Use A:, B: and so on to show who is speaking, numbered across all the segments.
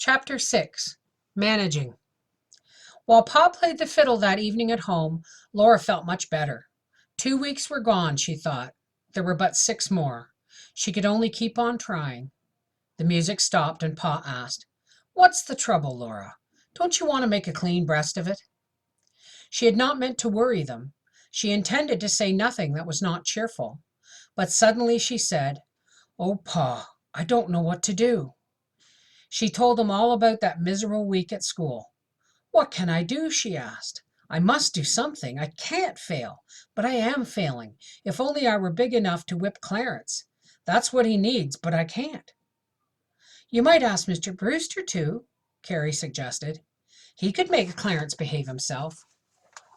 A: Chapter 6. Managing. While Pa played the fiddle that evening at home, Laura felt much better. 2 weeks were gone, she thought. There were but 6 more. She could only keep on trying. The music stopped and Pa asked, "What's the trouble, Laura? Don't you want to make a clean breast of it?" She had not meant to worry them. She intended to say nothing that was not cheerful. But suddenly she said, "Oh, Pa, I don't know what to do." She told him all about that miserable week at school. "What can I do?" she asked. "I must do something. I can't fail. But I am failing. If only I were big enough to whip Clarence. That's what he needs, but I can't." "You might ask Mr. Brewster to," Carrie suggested. "He could make Clarence behave himself."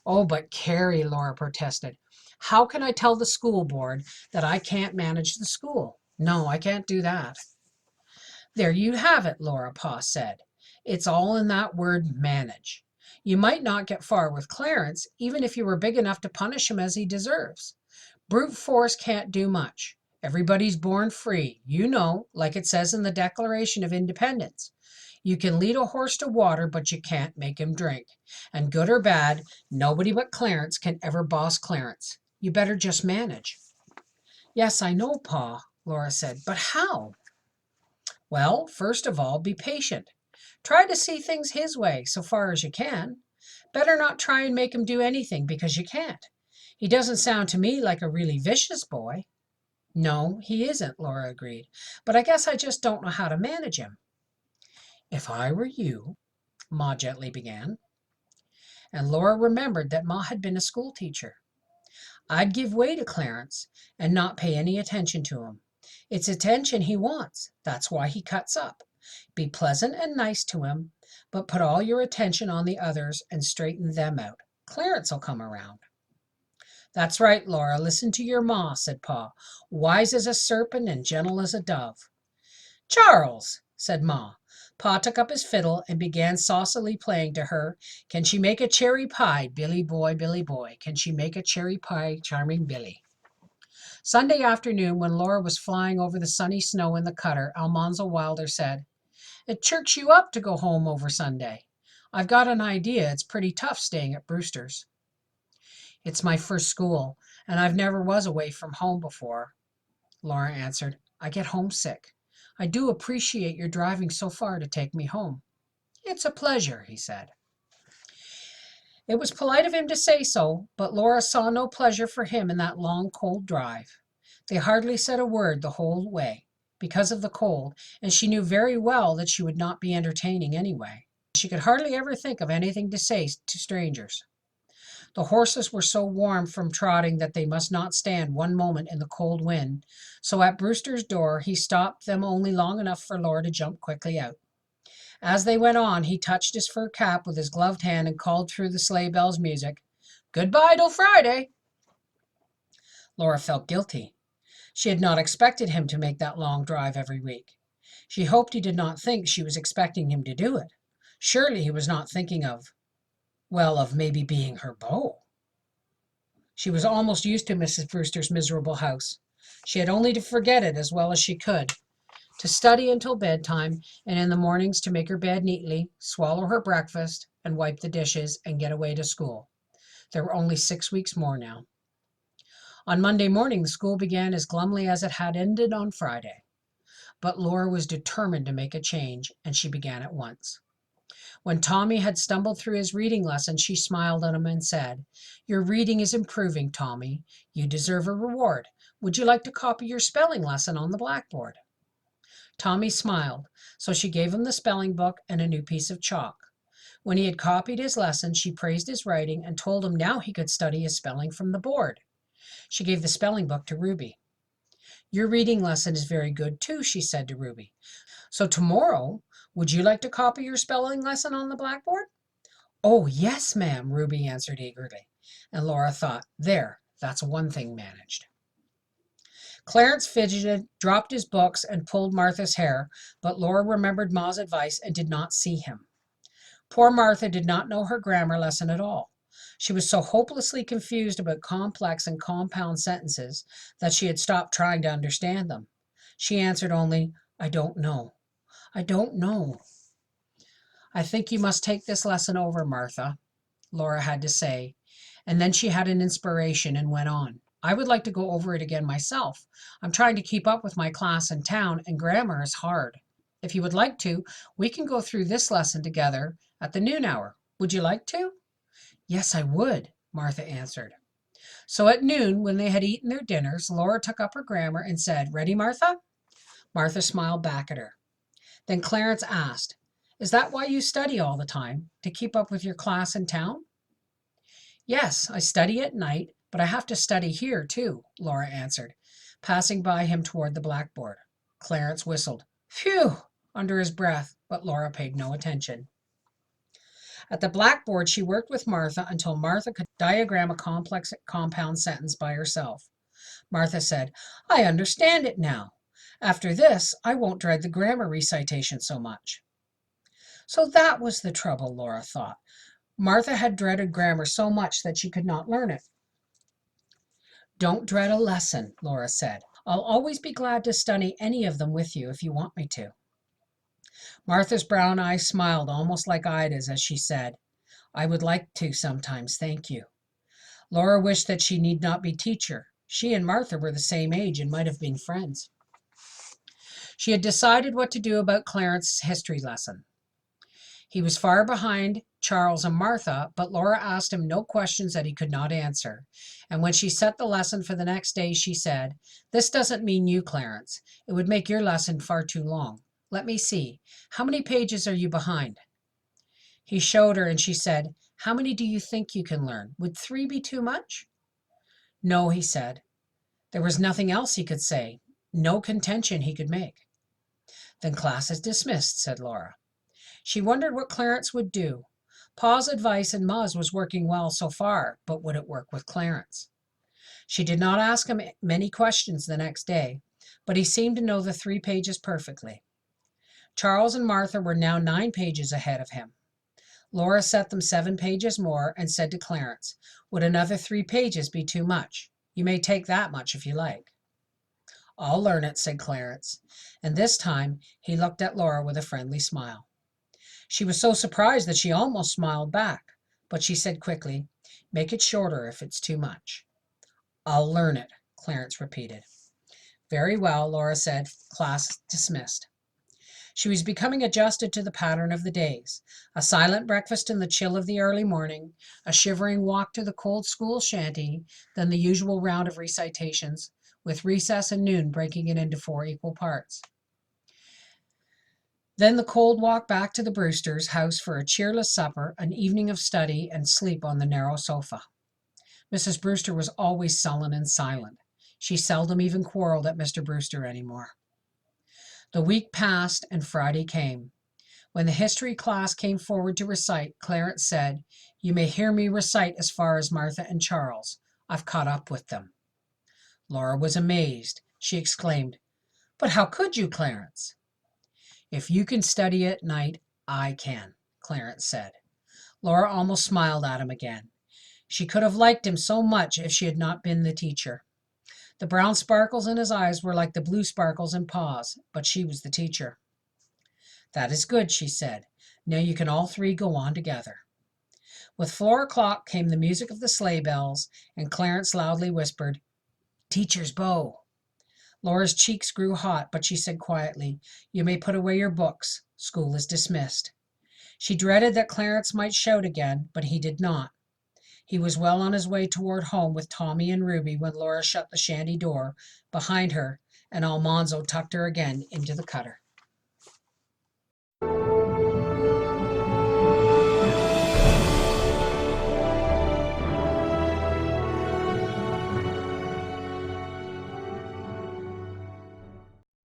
A: "Oh, but Carrie," Laura protested, "how can I tell the school board that I can't manage the school? No, I can't do that." "There you have it, Laura," Pa said. "It's all in that word 'manage.' You might not get far with Clarence, even if you were big enough to punish him as he deserves. Brute force can't do much. Everybody's born free, like it says in the Declaration of Independence. You can lead a horse to water, but you can't make him drink. And good or bad, nobody but Clarence can ever boss Clarence. You better just manage." "Yes, I know, Pa," Laura said, "but how?" "Well, first of all, be patient. Try to see things his way, so far as you can. Better not try and make him do anything because you can't. He doesn't sound to me like a really vicious boy." "No, he isn't," Laura agreed. "But I guess I just don't know how to manage him." "If I were you," Ma gently began, and Laura remembered that Ma had been a school teacher, "I'd give way to Clarence and not pay any attention to him. It's attention he wants. That's why he cuts up. Be pleasant and nice to him, but put all your attention on the others and straighten them out. Clarence'll come around." "That's right, Laura. Listen to your Ma," said Pa. "Wise as a serpent and gentle as a dove." "Charles," said Ma. Pa took up his fiddle and began saucily playing to her, "Can she make a cherry pie, Billy boy, Billy boy? Can she make a cherry pie, charming Billy?" Sunday afternoon, when Laura was flying over the sunny snow in the cutter, Almanzo Wilder said, "It chirks you up to go home over Sunday. I've got an idea it's pretty tough staying at Brewster's." "It's my first school, and I've never was away from home before," Laura answered. "I get homesick. I do appreciate your driving so far to take me home." "It's a pleasure," he said. It was polite of him to say so, but Laura saw no pleasure for him in that long, cold drive. They hardly said a word the whole way, because of the cold, and she knew very well that she would not be entertaining anyway. She could hardly ever think of anything to say to strangers. The horses were so warm from trotting that they must not stand one moment in the cold wind, so at Brewster's door he stopped them only long enough for Laura to jump quickly out. As they went on, he touched his fur cap with his gloved hand and called through the sleigh bells' music, "Goodbye till Friday." Laura felt guilty. She had not expected him to make that long drive every week. She hoped he did not think she was expecting him to do it. Surely he was not thinking of maybe being her beau. She was almost used to Mrs. Brewster's miserable house. She had only to forget it as well as she could, to study until bedtime, and in the mornings to make her bed neatly, swallow her breakfast, and wipe the dishes, and get away to school. There were only 6 weeks more now. On Monday morning, the school began as glumly as it had ended on Friday. But Laura was determined to make a change, and she began at once. When Tommy had stumbled through his reading lesson, she smiled at him and said, "Your reading is improving, Tommy. You deserve a reward. Would you like to copy your spelling lesson on the blackboard?" Tommy smiled, so she gave him the spelling book and a new piece of chalk. When he had copied his lesson, she praised his writing and told him now he could study his spelling from the board. She gave the spelling book to Ruby. "Your reading lesson is very good too," she said to Ruby. "So tomorrow, would you like to copy your spelling lesson on the blackboard?" "Oh, yes, ma'am," Ruby answered eagerly. And Laura thought, that's one thing managed. Clarence fidgeted, dropped his books, and pulled Martha's hair, but Laura remembered Ma's advice and did not see him. Poor Martha did not know her grammar lesson at all. She was so hopelessly confused about complex and compound sentences that she had stopped trying to understand them. She answered only, "I don't know. I don't know." I think you must take this lesson over, Martha, Laura had to say. And then she had an inspiration and went on. I would like to go over it again myself. I'm trying to keep up with my class in town, and grammar is hard. If you would like to, we can go through this lesson together at the noon hour. Would you like to? Yes, I would, Martha answered. So at noon, when they had eaten their dinners, Laura took up her grammar and said, Ready, Martha? Martha smiled back at her. Then Clarence asked, Is that why you study all the time, to keep up with your class in town? Yes, I study at night, but I have to study here too, Laura answered, passing by him toward the blackboard. Clarence whistled, Phew, under his breath, but Laura paid no attention. At the blackboard, she worked with Martha until Martha could diagram a complex compound sentence by herself. Martha said, I understand it now. After this, I won't dread the grammar recitation so much. So that was the trouble, Laura thought. Martha had dreaded grammar so much that she could not learn it. Don't dread a lesson, Laura said. I'll always be glad to study any of them with you if you want me to. Martha's brown eyes smiled almost like Ida's as she said, I would like to sometimes, thank you. Laura wished that she need not be teacher. She and Martha were the same age and might have been friends. She had decided what to do about Clarence's history lesson. He was far behind Charles and Martha, but Laura asked him no questions that he could not answer. And when she set the lesson for the next day, she said, This doesn't mean you, Clarence. It would make your lesson far too long. Let me see. How many pages are you behind? He showed her and she said, How many do you think you can learn? Would 3 be too much? No, he said. There was nothing else he could say, no contention he could make. Then class is dismissed, said Laura. She wondered what Clarence would do. Pa's advice and Ma's was working well so far, but would it work with Clarence? She did not ask him many questions the next day, but he seemed to know the 3 pages perfectly. Charles and Martha were now 9 pages ahead of him. Laura set them 7 pages more and said to Clarence, Would another 3 pages be too much? You may take that much if you like. I'll learn it, said Clarence, and this time he looked at Laura with a friendly smile. She was so surprised that she almost smiled back, but she said quickly, Make it shorter if it's too much. I'll learn it, Clarence repeated. Very well, Laura said, class dismissed. She was becoming adjusted to the pattern of the days, a silent breakfast in the chill of the early morning, a shivering walk to the cold school shanty, then the usual round of recitations, with recess and noon breaking it into 4 equal parts. Then the cold walk back to the Brewsters' house for a cheerless supper, an evening of study, and sleep on the narrow sofa. Mrs. Brewster was always sullen and silent. She seldom even quarreled at Mr. Brewster anymore. The week passed and Friday came. When the history class came forward to recite, Clarence said, You may hear me recite as far as Martha and Charles. I've caught up with them. Laura was amazed. She exclaimed, But how could you, Clarence? If you can study at night, I can, Clarence said. Laura almost smiled at him again. She could have liked him so much if she had not been the teacher. The brown sparkles in his eyes were like the blue sparkles in Pa's, but she was the teacher. That is good, she said. Now you can all 3 go on together. With 4 o'clock came the music of the sleigh bells, and Clarence loudly whispered, Teacher's bow. Laura's cheeks grew hot, but she said quietly, You may put away your books. School is dismissed. She dreaded that Clarence might shout again, but he did not. He was well on his way toward home with Tommy and Ruby when Laura shut the shanty door behind her and Almanzo tucked her again into the cutter.